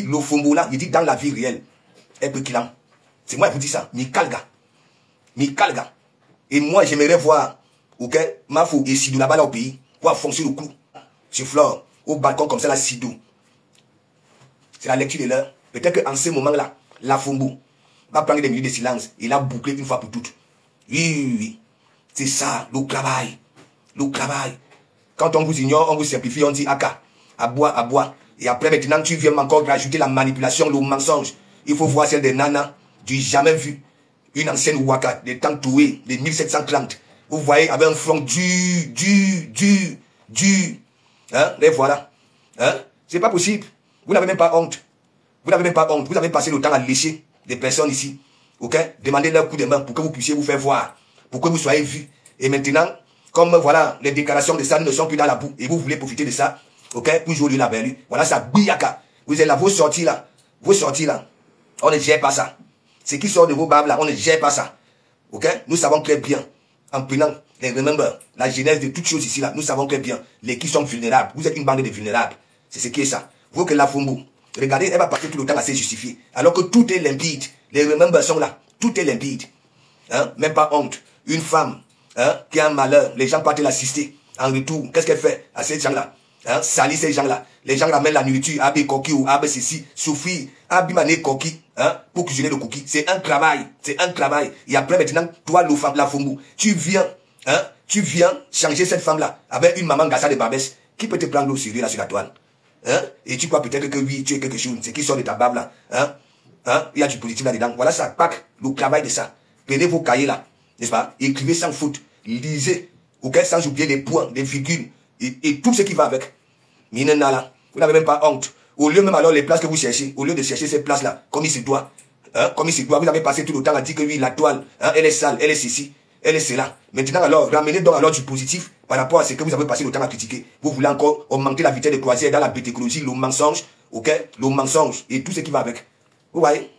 dit le fombo là, il dit dans la vie réelle. Elle peut qu'il a. C'est moi qui vous dis ça. Mikalga. Mikalga. Et moi, j'aimerais voir, ok, Mafou et Sidou là-bas là au pays, pour foncer le clou sur Flore, au balcon comme ça là, Sidou. C'est la lecture de l'heure. Peut-être qu'en ce moment-là, la Fombo va prendre des minutes de silence et la boucler une fois pour toutes. Oui. C'est ça, le travail. Le travail. Quand on vous ignore, on vous simplifie, on dit Aka, à boire. Et après, maintenant, tu viens encore rajouter la manipulation, le mensonge. Il faut voir celle des nanas, du jamais vu. Une ancienne Ouaka, des temps toués, de 1730. Vous voyez, avec un front dur. Hein, les voilà. Hein, c'est pas possible. Vous n'avez même pas honte. Vous avez passé le temps à lécher des personnes ici. Ok? Demandez leur coup de main pour que vous puissiez vous faire voir. Pour que vous soyez vus. Et maintenant, comme voilà, les déclarations de ça ne sont plus dans la boue. Et vous voulez profiter de ça. Ok? Pour jouer la belle. Voilà ça, biyaka. Vous êtes là, vos sorties là. On ne gère pas ça. Ce qui sort de vos babes là, on ne gère pas ça. Ok? Nous savons très bien, en prenant les remember, la genèse de toutes choses ici là, nous savons très bien, les qui sont vulnérables. Vous êtes une bande de vulnérables. C'est ce qui est ça. Vous que la Fombo, regardez, elle va passer tout le temps à se justifier. Alors que tout est limpide. Les remember sont là. Tout est limpide. Hein? Même pas honte. Une femme hein, qui a un malheur, les gens partent l'assister. En retour, qu'est-ce qu'elle fait à ces gens-là? Hein? Salir ces gens-là. Les gens ramènent la nourriture, abé coquille ou abé ceci, souffrir, abimane coquille, hein, pour cuisiner le coquille. C'est un travail. Et après maintenant, toi, la Fombo, tu viens changer cette femme-là avec une maman gassa de Barbès. Qui peut te prendre au sérieux là sur la toile? Hein? Et tu crois peut-être que oui, tu es quelque chose, c'est qui sort de ta barbe là. Hein? Hein? Il y a du positif là-dedans. Voilà ça, pack, le travail de ça. Prenez vos cahiers là, n'est-ce pas? Écrivez sans faute, lisez, ok, sans oublier les points, les virgules, et tout ce qui va avec. Minena là, vous n'avez même pas honte. Au lieu même alors les places que vous cherchez, au lieu de chercher ces places-là, comme il se doit, hein, vous avez passé tout le temps à dire que oui, la toile, hein, elle est sale, elle est ceci, elle est cela. Maintenant alors, ramenez donc alors du positif par rapport à ce que vous avez passé le temps à critiquer. Vous voulez encore augmenter la vitesse de croisière dans la bêtécologie, le mensonge, ok, le mensonge et tout ce qui va avec. Vous voyez,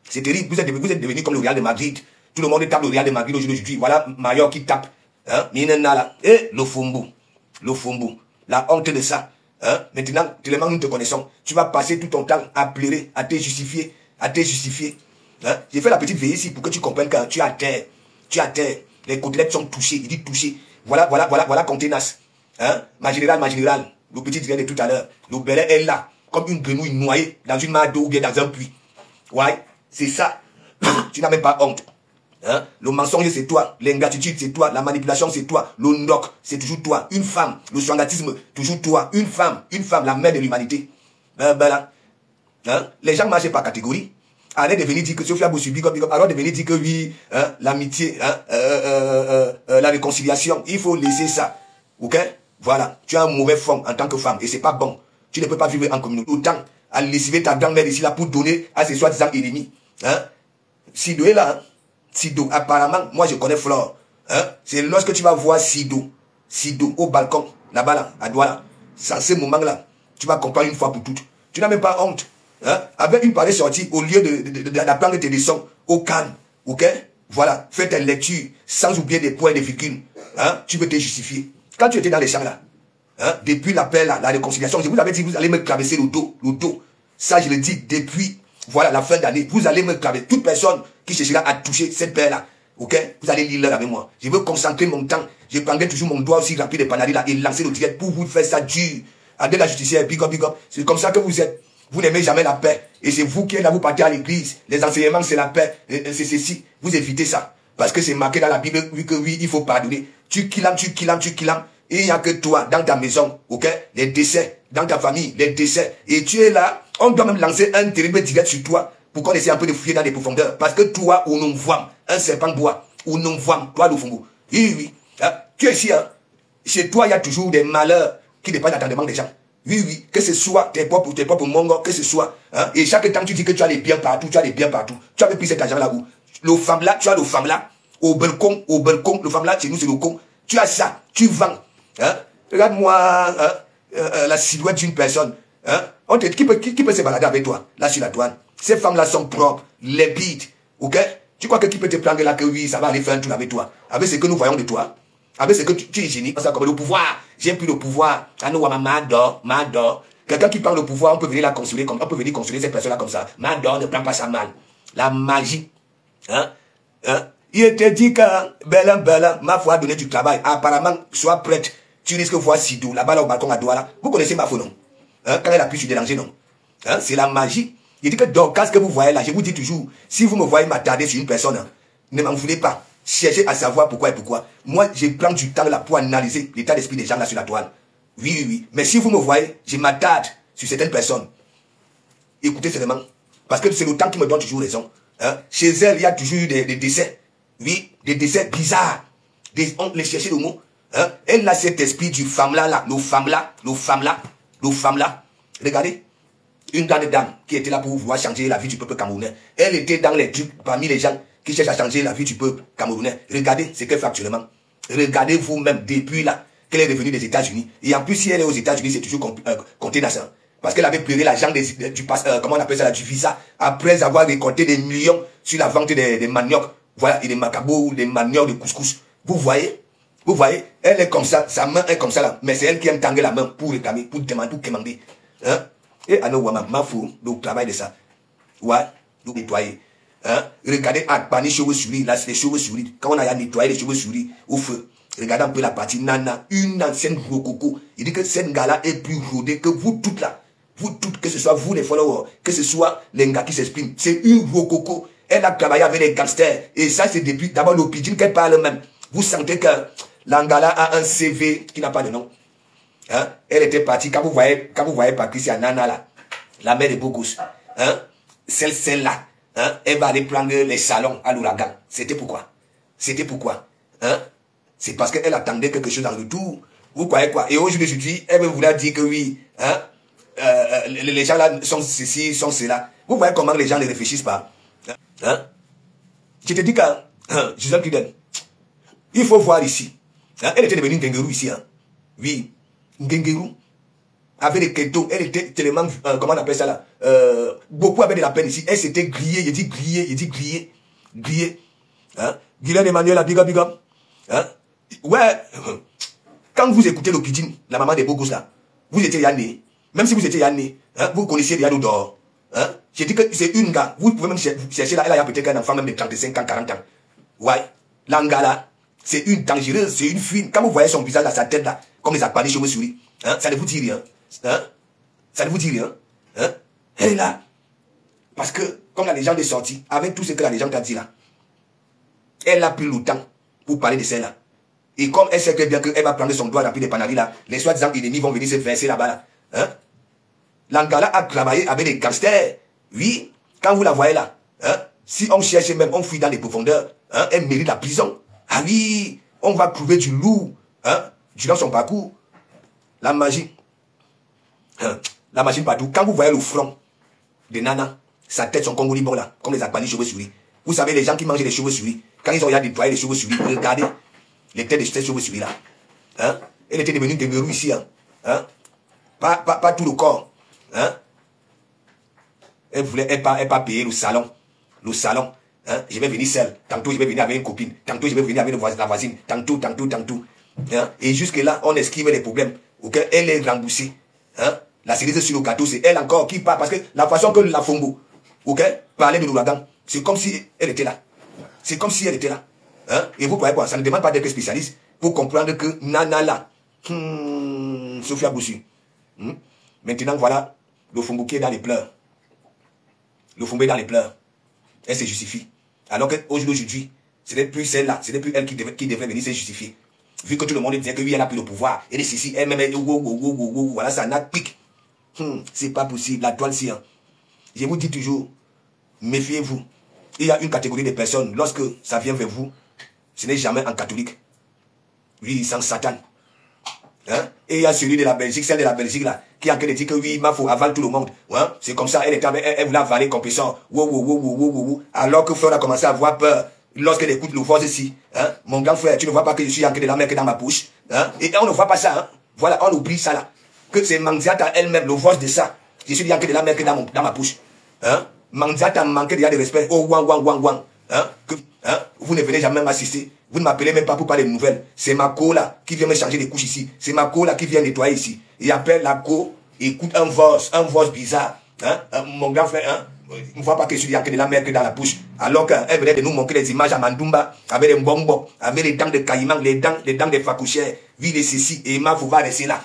c'est terrible, vous êtes devenu comme le Real de Madrid. Tout le monde tape le Real de Madrid aujourd'hui. Voilà Mayor qui tape. Hein, Minena là. Et le Fombo, la honte de ça. Hein? Maintenant, tellement nous te connaissons, tu vas passer tout ton temps à pleurer, à te justifier. Hein? J'ai fait la petite veillée ici pour que tu comprennes que tu as terre. Les côtelettes sont touchées, il dit touchées. Voilà, contenace. Hein? Ma générale, le petit direct de tout à l'heure. Le bélet est là, comme une grenouille noyée dans une mare d'eau ou bien dans un puits. Ouais, c'est ça. Tu n'as même pas honte. Hein? Le mensonge c'est toi, l'ingratitude c'est toi, la manipulation c'est toi, le ndoc c'est toujours toi, une femme, le swangatisme toujours toi, une femme, la mère de l'humanité. Là. Hein? Les gens marchent par catégorie. Arrête de venir dire que Sophia Bossubi, alors de venir dire que oui, hein, l'amitié, hein, la réconciliation, il faut laisser ça. Ok? Voilà, tu as un mauvais forme en tant que femme et c'est pas bon. Tu ne peux pas vivre en communauté. Autant à lessiver ta grand-mère ici là pour donner à ses soi-disant ennemis. Hein? Sido est là, hein? Sido, apparemment, moi je connais Flore. Hein? C'est lorsque tu vas voir Sido au balcon, là-bas, là, à Douala, c'est à ce moment-là, tu vas comprendre une fois pour toutes. Tu n'as même pas honte. Hein? Avec une pareille sortie, au lieu d'apprendre tes leçons au calme, ok? Voilà, fais tes lectures, sans oublier des points et des virgules. Hein? Tu veux te justifier. Quand tu étais dans les champs là, hein? Depuis l'appel, la réconciliation, je vous avais dit, vous allez me traverser le dos. Ça, je le dis depuis, voilà, la fin d'année, vous allez me traverser. Toute personne qui cherchera à toucher cette paire-là, ok? Vous allez lire avec moi. Je veux concentrer mon temps. Je prendrai toujours mon doigt aussi rempli de panadis là et lancer le direct pour vous faire ça dur. À de la justicière, big up. C'est comme ça que vous êtes. Vous n'aimez jamais la paix. Et c'est vous qui êtes là, vous partez à l'église. Les enseignements, c'est la paix. C'est ceci. Vous évitez ça. Parce que c'est marqué dans la Bible que oui, il faut pardonner. Tu killam. Et il n'y a que toi, dans ta maison, ok? Les décès, dans ta famille, les décès. Et tu es là, on doit même lancer un terrible direct sur toi pour qu'on essaie un peu de fouiller dans les profondeurs. Parce que toi, on nous voit, un serpent bois, on nous voit, toi, le Fombo. Oui. Hein? Tu es ici, hein? Chez toi, il y a toujours des malheurs qui dépendent de l'attendement des gens. Oui, que ce soit tes propres mongos, que ce soit. Hein? Et chaque temps, tu dis que tu as les biens partout, tu avais pris cet argent là où? Le femme là, tu as le femme là, au balcon, le femme là, chez nous, c'est le con. Tu as ça, tu vends. Hein? Regarde-moi hein? La silhouette d'une personne. Hein? Qui peut se balader avec toi, là sur la douane? Ces femmes-là sont propres, limpides. Ok? Tu crois que qui peut te prendre là que oui, ça va aller faire un tour avec toi? Avec ce que nous voyons de toi? Avec ce que tu es hygiénique, ça comme le pouvoir. J'aime plus le pouvoir. Ah non, m'adore. Quelqu'un qui prend le pouvoir, on peut venir la consoler, on peut venir consoler cette personne-là comme ça. Mandor, ne prends pas ça mal. La magie. Hein? Hein? Il te dit que, belle, ma foi a donné du travail. Apparemment, sois prête. Tu risques de voir Sidou, là-bas, là, au balcon à Douala. Vous connaissez ma foi, non? Hein? Quand elle appuie sur déranger, non? Hein? C'est la magie. Il dit que dans ce que vous voyez là, je vous dis toujours, si vous me voyez m'attarder sur une personne, hein, ne m'en voulez pas. Cherchez à savoir pourquoi et pourquoi. Moi, je prends du temps là pour analyser l'état d'esprit des gens là sur la toile. Oui. Mais si vous me voyez, je m'attarde sur certaines personnes. Écoutez seulement. Parce que c'est le temps qui me donne toujours raison. Hein? Chez elle, il y a toujours eu des décès. Oui, des décès bizarres. On les cherchait le mot. Hein? Elle a cet esprit du femme-là, le femme-là. Regardez. Une grande dame qui était là pour vouloir changer la vie du peuple camerounais. Elle était dans les trucs parmi les gens qui cherchent à changer la vie du peuple camerounais. Regardez ce qu'elle fait actuellement. Regardez vous-même depuis là qu'elle est revenue des États-Unis. Et en plus, si elle est aux États-Unis, c'est toujours compté dans ça. Parce qu'elle avait pleuré l'argent du comment on appelle ça, du visa, après avoir récolté des millions sur la vente des maniocs. Voilà, et des macabos, des maniocs, des couscous. Vous voyez, elle est comme ça, sa main est comme ça là. Mais c'est elle qui aime tendre la main pour réclamer, pour demander, pour commander. Hein? Et à nos Wama, ma fou, le travail de ça. Ouais, nous nettoyer. Hein? Regardez, Akbani cheveux sur lui, là c'est les cheveux sur lui. Quand on a nettoyé les cheveux sur lui, au feu, regardez un peu la partie nana, une ancienne gros coco. Il dit que cette gars-là est plus rodée que vous toutes là. Vous toutes, que ce soit vous les followers, que ce soit les gars qui s'expriment. C'est une gros coco. Elle a travaillé avec les gangsters. Et ça, c'est depuis d'abord le pidgin qu'elle parle même. Vous sentez que l'Angala a un CV qui n'a pas de nom. Hein? Elle était partie, quand vous voyez Patricia Nana là, la mère de Bogos, hein? Celle-là, hein? Elle va aller prendre les salons à l'ouragan. C'était pourquoi? Hein? C'est parce qu'elle attendait quelque chose en retour. Vous croyez quoi? Et aujourd'hui, elle veut vouloir dire que oui, hein? Les gens là sont ceci, sont cela. Vous voyez comment les gens ne réfléchissent pas? Hein? Je te dis que, Gisèle Kiden, il faut voir ici. Hein? Elle était devenue une Ngengerou ici. Hein? Oui. Ngengerou, avec les ketos, elle était tellement, comment on appelle ça là, beaucoup avaient de la peine ici, elle s'était grillée, il dit grillée, hein, Guylaine Emmanuel, big up, hein, ouais, quand vous écoutez le Pidgin, la maman des beaux gosses là, vous étiez Yanné, même si vous étiez Yanné, hein, vous connaissiez Yannou d'or, hein, j'ai dit que c'est une gars, vous pouvez même chercher là, elle a peut-être un enfant même de 35 ans, 40 ans, ouais, l'anga là, c'est une dangereuse, c'est une fille, quand vous voyez son visage là, sa tête là, comme les akbani cheveux sur lui, hein, ça ne vous dit rien. Hein? Ça ne vous dit rien. Hein? Elle est là. Parce que, comme la légende est sortie, avec tout ce que la légende a dit là, elle a pris le temps pour parler de celle-là. Et comme elle sait très bien qu'elle va prendre son doigt rempli de panaris là, les soi-disant ennemis vont venir se verser là-bas. Là. Hein? L'Angala a travaillé avec des gangsters. Oui, quand vous la voyez là, hein? Si on cherche même, on fuit dans les profondeurs, hein? Elle mérite la prison. Ah oui, on va trouver du loup. Hein? Durant son parcours. La magie. La magie partout. Quand vous voyez le front de Nana, sa tête, son Congolais bon là, comme les akbani cheveux sur lui. Vous savez, les gens qui mangent les cheveux sur lui, quand ils ont déployé les cheveux sur lui, regardez les têtes de ces cheveux sur lui là. Hein? Elle était devenue une Ngengerou ici. Hein? Pas tout le corps. Hein? Elle pas payer le salon. Hein? Je vais venir seule. Tantôt, je vais venir avec une copine. Tantôt, je vais venir avec la voisine. Tantôt. Hein? Et jusque-là, on esquive les problèmes. Okay? Elle est remboursée. Hein? La cerise sur le gâteau, c'est elle encore qui parle. Parce que la façon que la Fongo parlait de l'ouragan, c'est comme si elle était là. Hein? Et vous voyez quoi? Ça ne demande pas d'être spécialiste pour comprendre que Nana là, Sophia Boussu. Maintenant, voilà, le Fongo qui est dans les pleurs. Elle se justifie. Alors qu'aujourd'hui, ce n'est plus celle-là, ce n'est plus elle qui devrait venir se justifier. Vu que tout le monde disait que oui, elle a pris le pouvoir, elle est ceci, elle-même, voilà, ça n'a pique. C'est pas possible, la toile si. Hein. Je vous dis toujours, méfiez-vous. Il y a une catégorie de personnes, lorsque ça vient vers vous, ce n'est jamais un catholique. Oui, sans Satan. Hein? Et il y a celui de la Belgique, celle de la Belgique là, qui a en train de dire que oui, il faut avale tout le monde. Hein? C'est comme ça, elle voulait avaler comme personne. Alors que frère a commencé à avoir peur. Lorsqu'elle écoute le voix ici, hein? Mon grand frère, tu ne vois pas que je suis en train de la mettre dans ma bouche. Hein? Et on ne voit pas ça. Hein? Voilà, on oublie ça là. Que c'est Manziata elle-même, le voix de ça. Je suis en train de la mettre dans ma bouche. Hein? Manziata manque déjà de respect. Oh, wang. Hein? Hein? Vous ne venez jamais m'assister. Vous ne m'appelez même pas pour parler de nouvelles. C'est ma co là qui vient me changer les couches ici. C'est ma co là qui vient nettoyer ici. Et après la co, écoute un voice bizarre. Hein? Mon grand frère, hein? On ne voit pas que je suis que de la mer que dans la bouche. Alors qu'elle venait de nous montrer les images à Mandumba, avec les bonbons, avec les dents de caïman, les dents de facouchères, vie de ceci, et ma vous va rester là.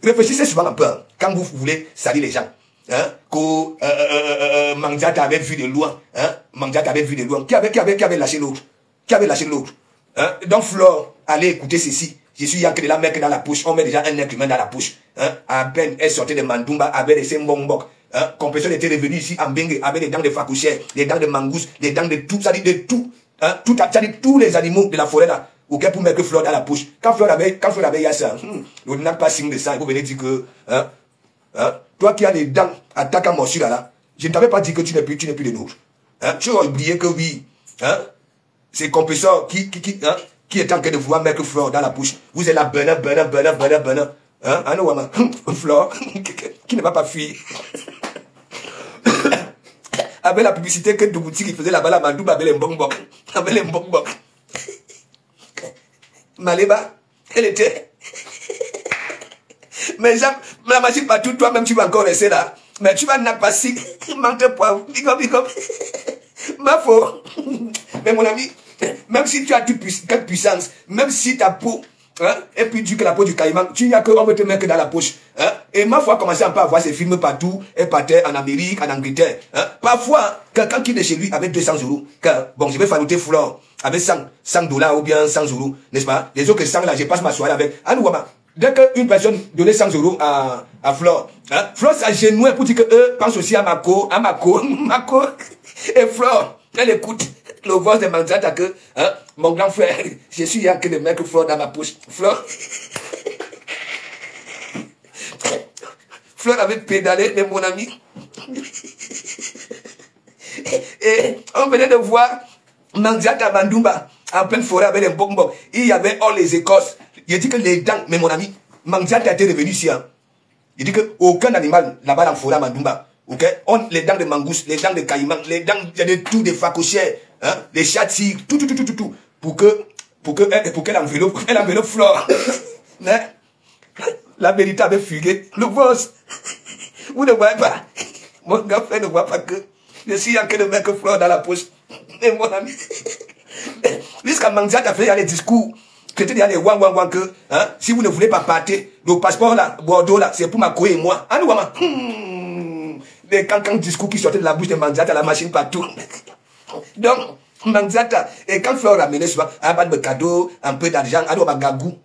Réfléchissez souvent un peu, hein, quand vous voulez salir les gens. Hein, que Mandiata avait vu de loin. Hein, Mandiata avait vu de loin. Qui avait lâché l'autre? Qui avait lâché l'autre? Hein? Donc Flore, allez écouter ceci. Je suis que de la mer que dans la bouche. On met déjà un être humain dans la bouche. Hein? À peine elle sortait de Mandumba avec les Sembongbok. Hein? Compétition était revenu ici en Bengue avec les dents de facouchères, les dents de mangousse, les dents de tout, ça dit de tout. Hein? Ça dit tous les animaux de la forêt là. Auquel pour mettre Flore dans la bouche. Quand Flore avait il ça, on n'a pas signe de ça. Et vous venez dire que, hein? Hein? Toi qui as les dents à ta morsure là, je ne t'avais pas dit que tu n'es plus de nôtre. Hein? Tu as oublié que oui, hein? C'est Compressor qui est en train de vouloir mettre Flore dans la bouche. Vous êtes là, Benin. Hein? Flore, qui ne va pas fuir. Avec la publicité que Dougouti qui faisait là-bas, la Mandouba avec les mbongbok. Avec les mbongbok. Maléba, elle était. Mais la machine partout, toi-même tu vas encore rester là. Mais tu vas n'a pas si. Manque de poivre. Bigom. Ma faute. Mais mon ami, même si tu as toute puissance, même si ta peau, hein, est plus dure que la peau du caïman, tu n'as qu'on veut te mettre dans la poche. Hein. Et ma foi, commencer à voir ces films partout, et partout en Amérique, en Angleterre. Hein. Parfois, quelqu'un qui est chez lui avec 200 €, bon, je vais fabriquer Flore avec 100 $ ou bien 100 €, n'est-ce pas? Les autres 100 là, je passe ma soirée avec. Dès qu'une personne donnait 100 € à Flore, hein, Flore s'agenouille pour dire que eux pensent aussi à Mako. Et Flore, elle écoute le voix de Mandiata que, hein, mon grand frère, je suis là que le mec Flore dans ma poche. Flore avait pédalé, mais mon ami. Et on venait de voir Mandiata Mandumba en pleine forêt avec les bonbons. Il y avait all les écorces. Il dit que les dents, mais mon ami, Mandiata était revenu ici. Hein. Il dit qu'aucun animal là-bas dans la forêt à Mandumba, okay? Les dents de mangousse, les dents de caïman, les dents de tout, des facochères, hein? Les châtis, tout, pour qu'elle enveloppe Flore. Mais la vérité avait fugué. Le boss, vous ne voyez pas. Mon grand frère ne voit pas que je suis en train de mettre Flore dans la poche. Et mon ami, jusqu'à Mandiata fait les discours. C'était les wang que, hein, si vous ne voulez pas partir, le passeport là, Bordeaux là, c'est pour ma et moi. Les cancans discours qui sortaient de la bouche de Mandiata, la machine partout. Donc, Mandiata, et quand Flore ramenait souvent, un peu de cadeaux, un peu d'argent, Gagou.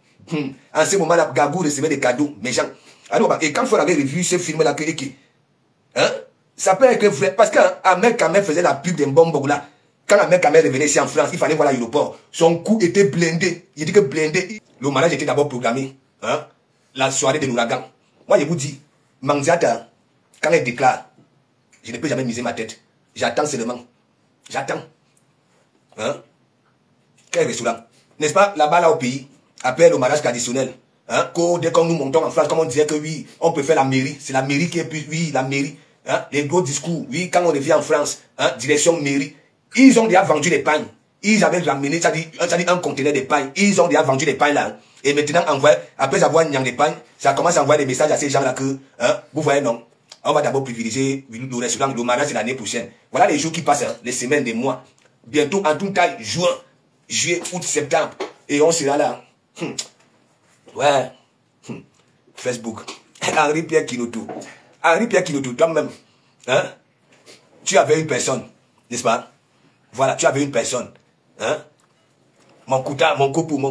En ce moment-là, Gagou recevait des cadeaux méchants. Et quand Flore avait revu ce film-là, hein, ça peut être vrai, parce qu'Ahmed Kamel faisait la pub d'un bonbon là. Quand Ahmed Kamel revenait ici en France, il fallait voir l'aéroport. Son cou était blindé. Il dit que blindé. Le mariage était d'abord programmé. Hein? La soirée de l'ouragan. Moi, je vous dis, Mandiata, quand elle déclare, je ne peux jamais miser ma tête. J'attends seulement. J'attends. Hein? Quel restaurant? N'est-ce pas, là-bas, là au pays, après le mariage traditionnel, hein? Dès que nous montons en France, comme on disait que oui, on peut faire la mairie. C'est la mairie qui est plus, oui, la mairie. Hein? Les gros discours, oui, quand on revient en France, hein? Direction mairie. Ils ont déjà vendu les pains. Ils avaient ramené, ça dit un conteneur de pain. Ils ont déjà vendu les pains là. Et maintenant, après avoir niang les pains, ça commence à envoyer des messages à ces gens-là que, hein, vous voyez, non. On va d'abord privilégier le restaurant, le mariage, c'est l'année prochaine. Voilà les jours qui passent, hein, les semaines, les mois. Bientôt, en tout cas, juin, juillet, août, septembre. Et on sera là. Ouais. Facebook. Henri-Pierre Kinoto. Henri-Pierre Kinoto, toi-même, hein, tu avais une personne, n'est-ce pas? Voilà, tu avais une personne. Hein? Mon copo.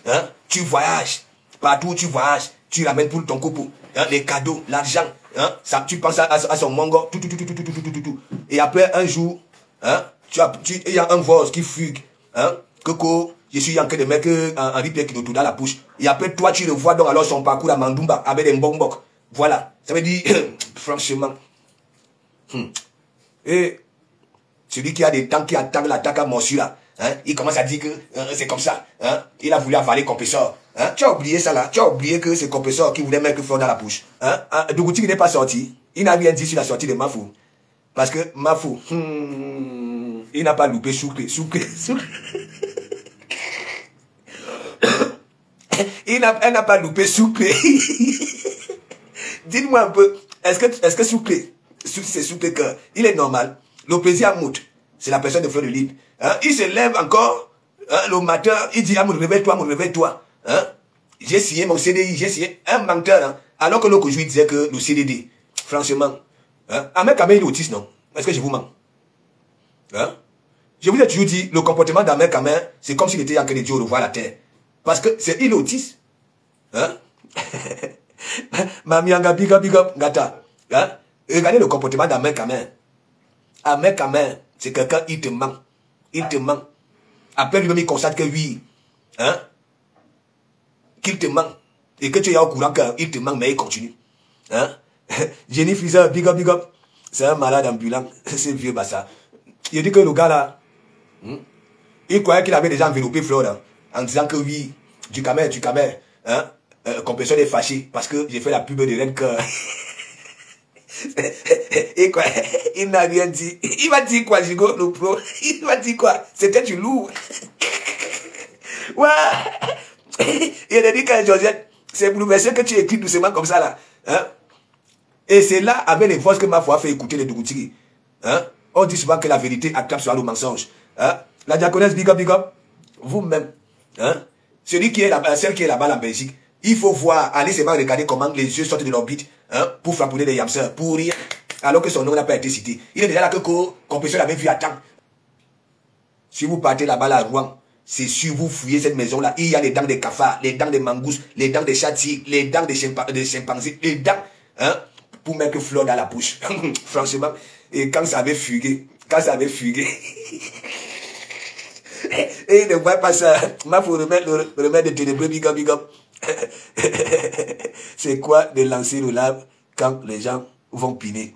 Hein? Tu voyages. Partout où tu voyages, tu ramènes pour ton copo. Hein? Les cadeaux, l'argent. Hein? Ça, tu penses à son mango. Tout. Et après, un jour, hein? Il y a un voice qui fugue. Hein? Coco, je suis en train de mettre Henri-Pierre Kinoto dans la bouche. Et après, toi, tu le vois donc alors son parcours à Mandumba avec des bonbons. Voilà. Ça veut dire, franchement. Et celui qui a des dents qui attaque l'attaque à morsure là, hein, il commence à dire que c'est comme ça. Hein, il a voulu avaler Compressor. Hein, tu as oublié ça là. Tu as oublié que c'est Compressor qui voulait mettre Flore dans la bouche. Hein, Dougouti n'est pas sorti. Il n'a rien dit sur la sortie de Mafou. Parce que Mafou, il n'a pas loupé Soukré. Elle n'a pas loupé Soukré. Dites-moi un peu, est-ce que Souclé, c'est Souclé que il est normal? Le président Mout, c'est la personne de Fleur de Lille. Hein? Il se lève encore le matin, il dit, ah, réveille-toi, réveille-toi. Hein? J'ai signé mon CDI, j'ai signé un menteur. Hein? Alors que l'autre jour, il disait que le CDD, franchement, hein? Ahmed Kamel, il est autiste, non? Est-ce que je vous mens? Hein? Je vous ai toujours dit, le comportement d'Ahmed Kamel, c'est comme s'il était en train de dire au revoir à la terre. Parce que c'est il est autiste. Hein? Mamianga, big up, gata. Hein? Regardez le comportement d'Ahmed Kamel. Ahmed Kamel, c'est quelqu'un, il te ment. Il te ment. Après lui-même, il constate que oui, hein, qu'il te ment. Et que tu es au courant qu'il te ment, mais il continue. Hein? Jenny Freezer, big up. C'est un malade ambulant. C'est vieux bassa. Il dit que le gars là, il croyait qu'il avait déjà enveloppé Flore en disant que oui, du camel, hein, Compression est fâché parce que j'ai fait la pub de Renker. Et quoi, il n'a rien dit. Il m'a dit quoi, Jigo, le pro? Il m'a dit quoi? C'était du lourd. Ouais. Il a dit que Josette, c'est pour le verset que tu écris doucement comme ça là. Hein? Et c'est là, avec les voix que ma foi fait écouter les Dougoutiri. Hein? On dit souvent que la vérité attrape sur le mensonge. Hein? La diaconesse, big up. Vous-même. Hein? Celle qui est là-bas en Belgique. Il faut voir, aller seulement regarder comment les yeux sortent de l'orbite, hein, pour frapper les yamseurs, pour rien. Alors que son nom n'a pas été cité. Il est déjà là que Compression l'avait vu à temps. Si vous partez là-bas à Rouen, c'est sûr, vous fouillez cette maison-là. Il y a les dents des cafards, les dents des mangousses, les dents des châtis, les dents des chimpanzés, les dents, hein, pour mettre Flore dans la bouche. Franchement. Et quand ça avait fugué, et il ne voit pas ça. Il faut remettre le remède de ténébreux, big up. C'est quoi de lancer le lave quand les gens vont piner?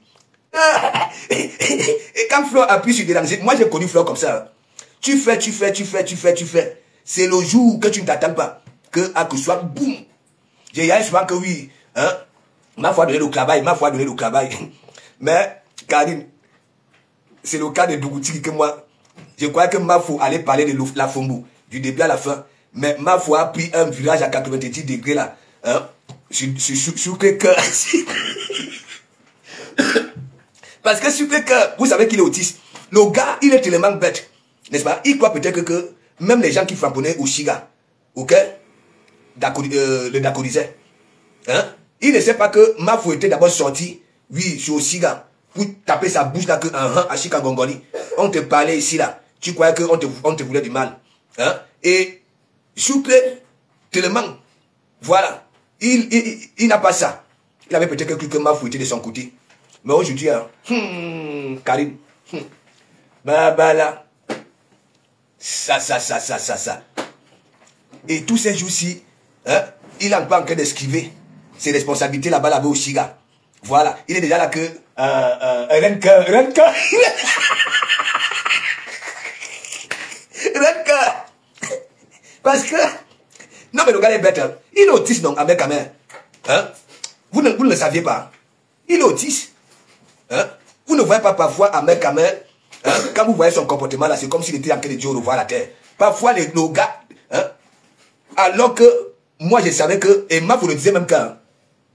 Et quand Flore appuie sur déranger, moi j'ai connu Flore comme ça. Tu fais. C'est le jour que tu ne t'attends pas. Que à que soit boum. J'ai dit souvent que oui. Hein? Ma foi donné le travail. Mais, Karine, c'est le cas de Dougoutiri que moi, je croyais que ma foi allait parler de la Fombo, du début à la fin. Mais ma foi a pris un virage à 90 degrés là. Hein? Sur que cœur. Parce que sur que cœur, vous savez qu'il est autiste. Le gars, il est tellement bête. N'est-ce pas? Il croit peut-être que même les gens qui framponnaient au Chiga, ok? Le Dakorisait. Hein? Il ne sait pas que ma foi était d'abord sorti, oui, sur Chiga, pour taper sa bouche là que à Chica Gongoli. On te parlait ici là. Tu croyais qu'on te voulait du mal. Hein? Et Souclé, tellement, voilà, il n'a pas ça. Il avait peut-être cru que ma foi était de son côté. Mais aujourd'hui, hein, Karim, bah là, ça. Et tous ces jours-ci, hein, il n'a pas en train d'esquiver ses responsabilités là-bas au Chiga. Voilà, il est déjà là que Renka. Parce que, non mais le gars est bête, hein. Il est autiste donc, avec Kamel. Hein? Vous ne le saviez pas. Il est autiste. Hein? Vous ne voyez pas parfois Ahmed Kamel, hein? Quand vous voyez son comportement là, c'est comme s'il était en train de dire au revoir à la terre. Parfois le gars, hein? Alors que moi je savais que, et moi vous le disiez même quand,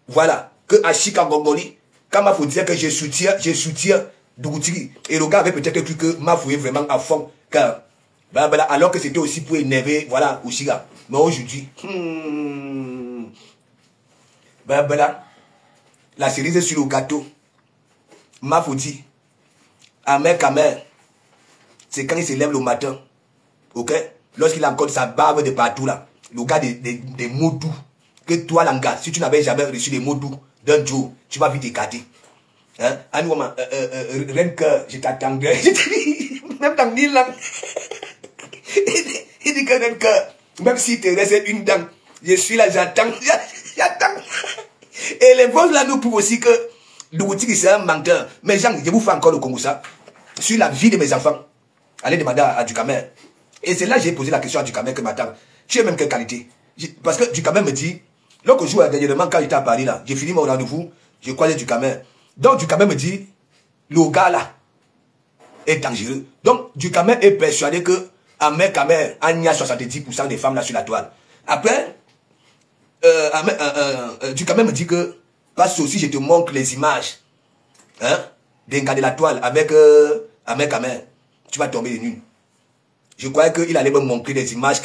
voilà, que à Chica-Gongoli, quand ma vous disait que je soutiens Dougoutiri, et le gars avait peut-être cru que ma fouille vraiment à fond, car, alors que c'était aussi pour énerver, voilà, au Chiga. Mais aujourd'hui, la cerise sur le gâteau, ma faut dire, Ahmed Kamel, c'est quand il se lève le matin, ok, lorsqu'il a encore sa barbe de partout là, le gars des mots doux, que toi l'anga, si tu n'avais jamais reçu des mots doux d'un jour, tu vas vite écarter. Hein? Renker, je t'attendais, même dans 1000 ans. Il dit que Renker, même si te reste une dent, je suis là, j'attends. Et les voix là nous prouvent aussi que Dougoutiri c'est un menteur. Mais Jean, je vous fais encore le Congo ça. Sur la vie de mes enfants. Allez demander à Dukamer. Et c'est là que j'ai posé la question à Dukamer que m'attend. Tu es même quelle qualité? Parce que Dukamer me dit, l'autre jour, dernièrement, quand j'étais à Paris là, j'ai fini mon rendez-vous, j'ai croisé Dukamer. Donc Dukamer me dit, le gars là est dangereux. Donc Dukamer est persuadé que Ahmed Kamel a 70% des femmes là sur la toile. Après, Dukamer me dit que Parce que aussi, je te montre les images. Hein? D'un gars de la toile avec Amen. Tu vas tomber de nul. Je croyais qu'il allait me montrer des images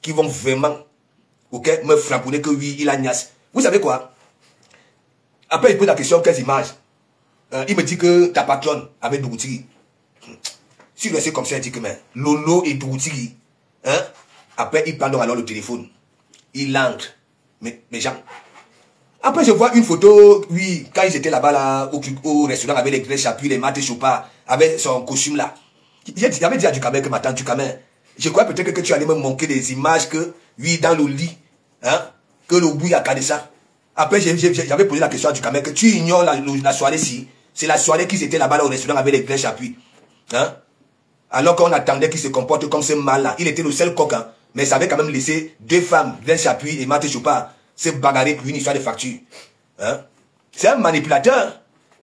qui vont vraiment me frapponner que oui, il a niasse. Vous savez quoi? Après, il pose la question, quelles images? Il me dit que ta patronne avec Dougoutigui. Si je reste comme ça, il dit que mais Lolo et Dougoutigui. Hein? Après, il prend donc alors le téléphone. Il entre. Mais gens. Après, je vois une photo, oui, quand ils étaient là-bas, là, au restaurant avec les Grèches Chapuis, les Maté Choupa, avec son costume là. J'avais dit à Ducamel que maintenant, Ducamel, je crois peut-être que tu allais me manquer des images que, oui, dans le lit, hein, que le bout a gardé ça. Après, j'avais posé la question à Ducamel que tu ignores la soirée-ci. C'est la soirée qu'ils étaient là-bas là, au restaurant avec les Grèches Chapuis. Hein? Alors qu'on attendait qu'il se comporte comme ce mal-là. Il était le seul coq, hein, mais ça avait quand même laissé deux femmes, Grèches Chapuis et Maté Choupa, se bagarrer pour une histoire de facture. Hein? C'est un manipulateur.